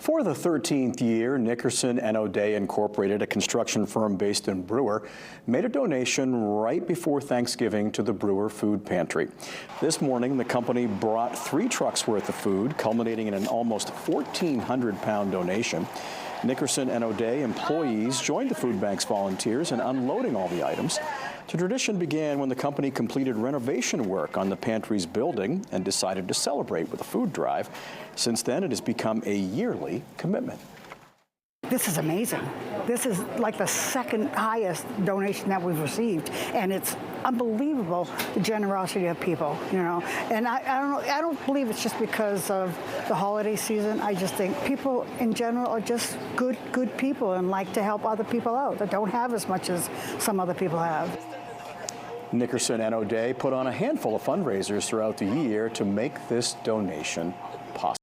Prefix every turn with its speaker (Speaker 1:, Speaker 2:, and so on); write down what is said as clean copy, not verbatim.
Speaker 1: For the 13th year, Nickerson O'Day Incorporated, a construction firm based in Brewer, made a donation right before Thanksgiving to the Brewer Food Pantry. This morning, the company brought 3 trucks worth of food, culminating in an almost 1,400-pound donation. Nickerson O'Day employees joined the food bank's volunteers in unloading all the items. The tradition began when the company completed renovation work on the pantry's building and decided to celebrate with a food drive. Since then, it has become a yearly commitment.
Speaker 2: This is amazing. This is like the second highest donation that we've received, and it's unbelievable the generosity of people, you know. And I don't believe it's just because of the holiday season. I just think people in general are just good people and like to help other people out that don't have as much as some other people have.
Speaker 1: Nickerson O'Day put on a handful of fundraisers throughout the year to make this donation